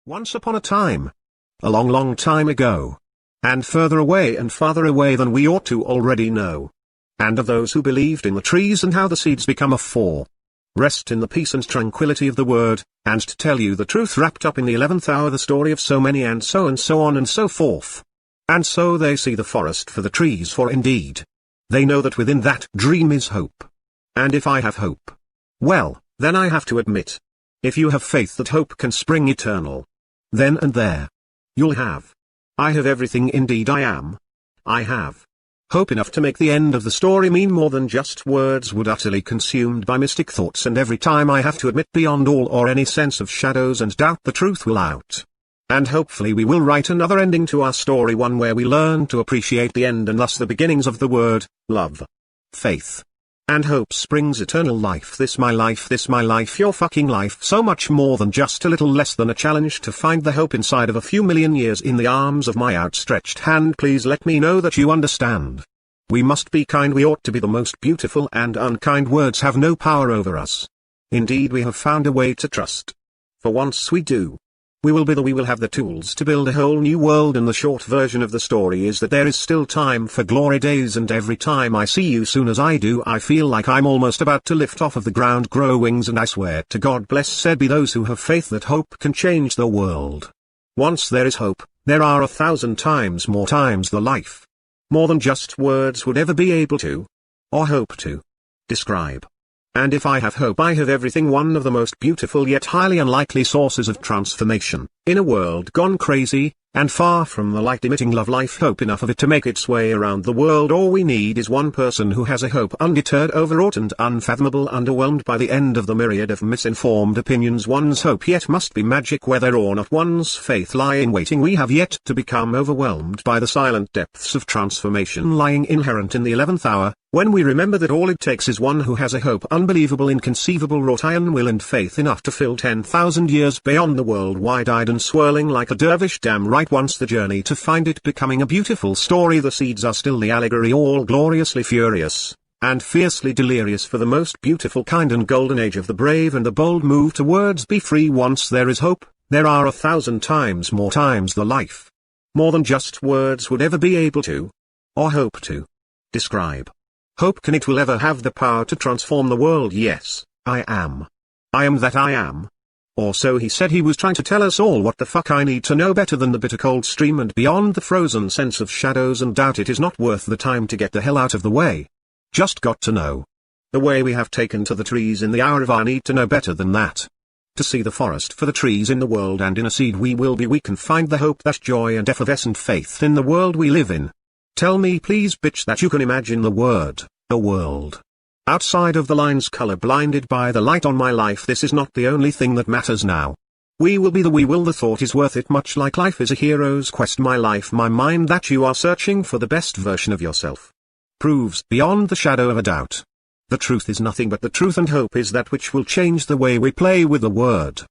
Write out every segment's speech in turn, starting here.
Once upon a time. A long, long time ago. And further away and farther away than we ought to already know. And of those who believed in the trees and how the seeds become a four. Rest in the peace and tranquility of the word, and to tell you the truth wrapped up in the 11th hour, the story of so many and so on and so forth. And so they see the forest for the trees, for indeed they know that within that dream is hope. And if I have hope, well, then I have to admit, if you have faith that hope can spring eternal, then and there you'll have. I have everything, indeed I have hope enough to make the end of the story mean more than just words would, utterly consumed by mystic thoughts, and every time I have to admit beyond all or any sense of shadows and doubt the truth will out. And hopefully we will write another ending to our story, one where we learn to appreciate the end and thus the beginnings of the word, love, faith, and hope springs eternal life. This my life, your fucking life, so much more than just a little less than a challenge to find the hope inside of a few million years in the arms of my outstretched hand. Please let me know that you understand. We must be kind, we ought to be the most beautiful, and unkind words have no power over us. Indeed, we have found a way to trust. For once we do, we will have the tools to build a whole new world. And the short version of the story is that there is still time for glory days, and every time I see you soon as I do, I feel like I'm almost about to lift off of the ground, grow wings, and I swear to God, blessed be those who have faith that hope can change the world. Once there is hope, there are 1,000 times more times the life. More than just words would ever be able to, or hope to, describe. And if I have hope, I have everything. One of the most beautiful yet highly unlikely sources of transformation, in a world gone crazy, and far from the light-emitting love life, hope enough of it to make its way around the world. All we need is one person who has a hope, undeterred, overwrought and unfathomable, underwhelmed by the end of the myriad of misinformed opinions. One's hope yet must be magic, whether or not one's faith lie in waiting. We have yet to become overwhelmed by the silent depths of transformation lying inherent in the 11th hour, when we remember that all it takes is one who has a hope unbelievable, inconceivable, wrought iron will and faith enough to fill 10,000 years beyond the world, wide-eyed and swirling like a dervish. Damn right, once the journey to find it becoming a beautiful story, the seeds are still the allegory, all gloriously furious, and fiercely delirious for the most beautiful kind and golden age of the brave and the bold move towards be free. Once there is hope, there are 1,000 times more times the life. More than just words would ever be able to, or hope to, describe. Hope can, it will ever have the power to transform the world. Yes, I am that I am. Or so he said. He was trying to tell us all what the fuck I need to know better than the bitter cold stream and beyond the frozen sense of shadows and doubt. It is not worth the time to get the hell out of the way. Just got to know. The way we have taken to the trees in the hour of our need to know better than that. To see the forest for the trees in the world, and in a seed we will be. We can find the hope, that joy and effervescent faith in the world we live in. Tell me please, bitch, that you can imagine the word, a world outside of the lines, color blinded by the light on my life. This is not the only thing that matters now. We will be the thought is worth it, much like life is a hero's quest. My life, my mind, that you are searching for the best version of yourself, proves beyond the shadow of a doubt. The truth is nothing but the truth, and hope is that which will change the way we play with the word.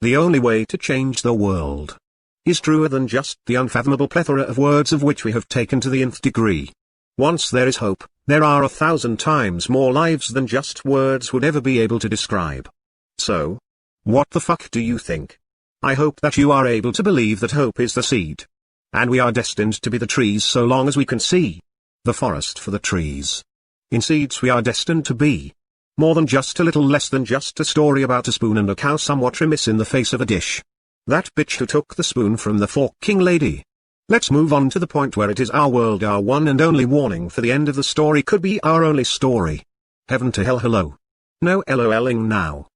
The only way to change the world is truer than just the unfathomable plethora of words of which we have taken to the nth degree. Once there is hope, there are 1,000 times more lives than just words would ever be able to describe. So, what the fuck do you think? I hope that you are able to believe that hope is the seed. And we are destined to be the trees so long as we can see the forest for the trees. In seeds we are destined to be more than just a little less than just a story about a spoon and a cow somewhat remiss in the face of a dish. That bitch who took the spoon from the forking lady. Let's move on to the point where it is our world. Our one and only warning for the end of the story could be our only story. Heaven to hell, hello. No LOLing now.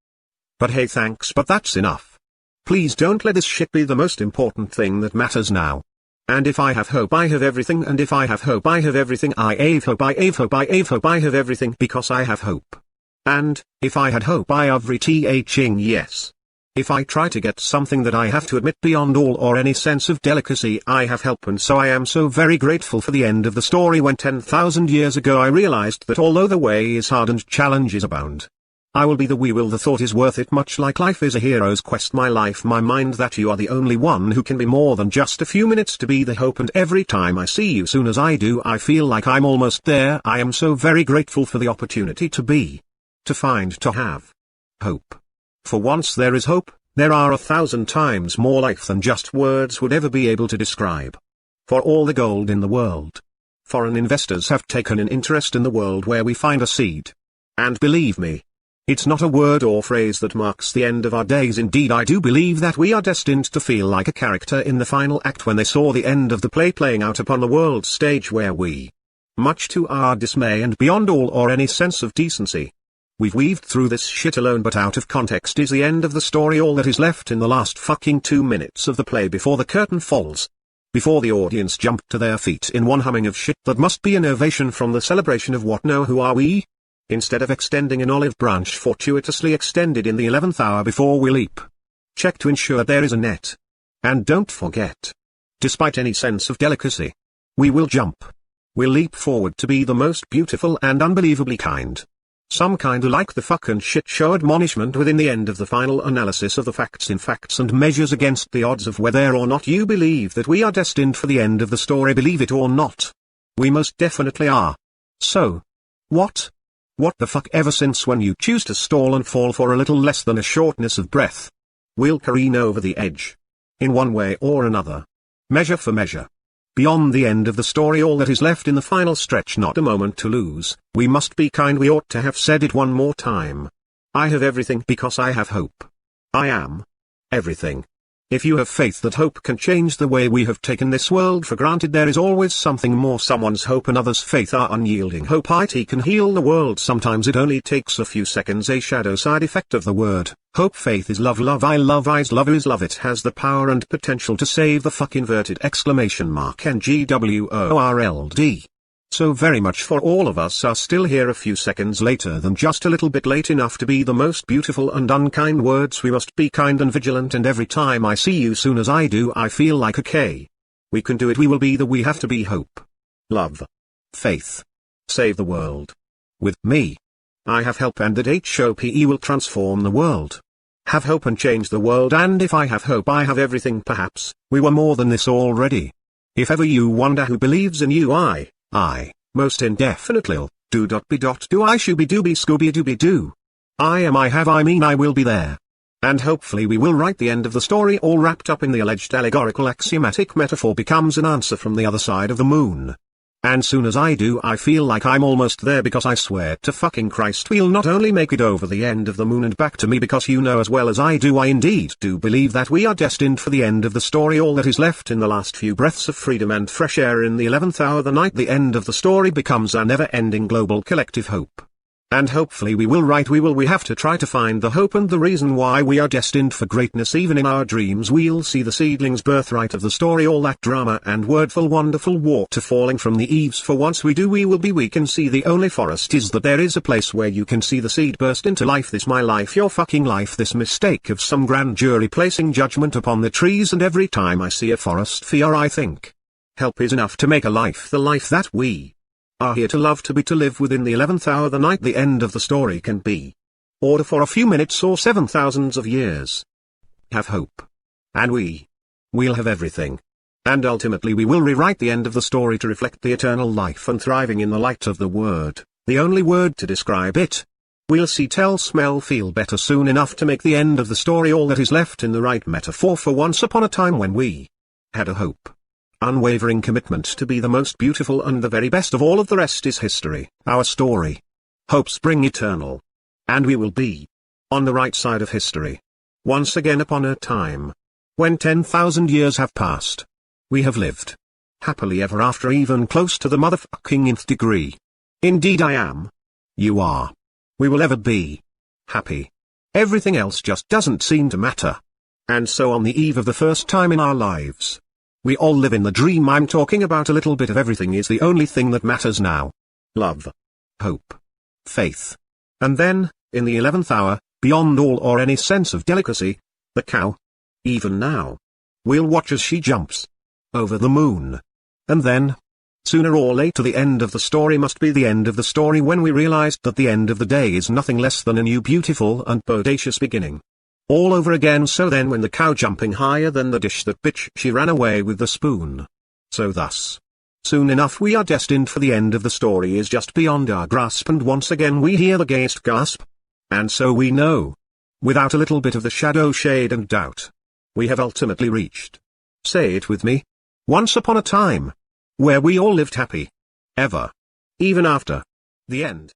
But hey, thanks, but that's enough. Please don't let this shit be the most important thing that matters now. And if I have hope, I have everything. And if I have hope, I have everything. I have hope, I have hope, I have hope, I have everything because I have hope. And, if I had hope, I have everything. Yes. If I try to get something that I have to admit beyond all or any sense of delicacy, I have help. And so I am so very grateful for the end of the story, when 10,000 years ago I realized that although the way is hard and challenges abound, I will be the thought is worth it, much like life is a hero's quest. My life, my mind, that you are the only one who can be more than just a few minutes to be the hope. And every time I see you soon as I do, I feel like I'm almost there. I am so very grateful for the opportunity to be, to find, to have hope. For once there is hope, There are 1,000 times more life than just words would ever be able to describe. For all the gold in the world, foreign investors have taken an interest in the world where we find a seed. And believe me, it's not a word or phrase that marks the end of our days. Indeed, I do believe that we are destined to feel like a character in the final act when they saw the end of the play playing out upon the world stage, where we, much to our dismay and beyond all or any sense of decency, we've weaved through this shit alone, but out of context is the end of the story, all that is left in the last fucking 2 minutes of the play before the curtain falls. Before the audience jump to their feet in one humming of shit that must be an ovation from the celebration of what? No, who are we? Instead of extending an olive branch fortuitously extended in the 11th hour before we leap. Check to ensure there is a net. And don't forget, despite any sense of delicacy, we will jump. We'll leap forward to be the most beautiful and unbelievably kind. Some kinda like the fucking shit show admonishment within the end of the final analysis of the facts in Facts and Measures against the odds of whether or not you believe that we are destined for the end of the story. Believe it or not, we most definitely are. So, what the fuck ever since when you choose to stall and fall for a little less than a shortness of breath. We'll careen over the edge. In one way or another. Measure for measure. Beyond the end of the story, all that is left in the final stretch, not a moment to lose. We must be kind. We ought to have said it one more time. I have everything because I have hope. I am everything. If you have faith that hope can change the way we have taken this world for granted, there is always something more. Someone's hope and others' faith are unyielding. Hope it can heal the world. Sometimes it only takes a few seconds. A shadow side effect of the word hope. Faith is love. Love I love I's love is love. It has the power and potential to save the fuck inverted exclamation mark NGWORLD. So very much for all of us are still here a few seconds later than just a little bit late enough to be the most beautiful and unkind words. We must be kind and vigilant, and every time I see you, soon as I do, I feel like okay. We can do it. We will be the we have to be hope. Love. Faith. Save the world. With me. I have help, and that HOPE will transform the world. Have hope and change the world, and if I have hope I have everything. Perhaps, we were more than this already. If ever you wonder who believes in you, I, most indefinitely, do I shooby dooby scooby dooby doo. I am, I have, I mean, I will be there. And hopefully we will write the end of the story all wrapped up in the alleged allegorical axiomatic metaphor becomes an answer from the other side of the moon. And soon as I do, I feel like I'm almost there, because I swear to fucking Christ we'll not only make it over the end of the moon and back to me, because you know as well as I do, I indeed do believe that we are destined for the end of the story, all that is left in the last few breaths of freedom and fresh air in the 11th hour, the night the end of the story becomes a never-ending global collective hope. And hopefully we will write, we have to try to find the hope and the reason why we are destined for greatness. Even in our dreams we'll see the seedling's birthright of the story, all that drama and wordful wonderful water falling from the eaves. For once we do, we can see the only forest is that there is a place where you can see the seed burst into life. This my life, your fucking life, this mistake of some grand jury placing judgment upon the trees, and every time I see a forest fear I think, help is enough to make a life the life that we are here to love, to be, to live within the 11th hour, the night the end of the story can be. Order for a few minutes or 7,000 of years. Have hope. And we'll have everything. And ultimately we will rewrite the end of the story to reflect the eternal life and thriving in the light of the word, the only word to describe it. We'll see, tell, smell, feel better soon enough to make the end of the story all that is left in the right metaphor for once upon a time when we had a hope. Unwavering commitment to be the most beautiful and the very best of all. Of the rest is history, our story. Hope spring eternal. And we will be on the right side of history. Once again upon a time when 10,000 years have passed. We have lived happily ever after, even close to the motherfucking nth degree. Indeed I am. You are. We will ever be happy. Everything else just doesn't seem to matter. And so on the eve of the first time in our lives, we all live in the dream I'm talking about. A little bit of everything is the only thing that matters now. Love. Hope. Faith. And then, in the 11th hour, beyond all or any sense of delicacy, the cow. Even now. We'll watch as she jumps over the moon. And then, sooner or later, the end of the story must be the end of the story, when we realized that the end of the day is nothing less than a new beautiful and bodacious beginning. All over again. So then, when the cow jumping higher than the dish that bitch she ran away with the spoon. So thus, soon enough we are destined for the end of the story is just beyond our grasp, and once again we hear the gayest gasp. And so we know without a little bit of the shadow, shade and doubt. We have ultimately reached. Say it with me. Once upon a time. Where we all lived happy. Ever. Even after. The end.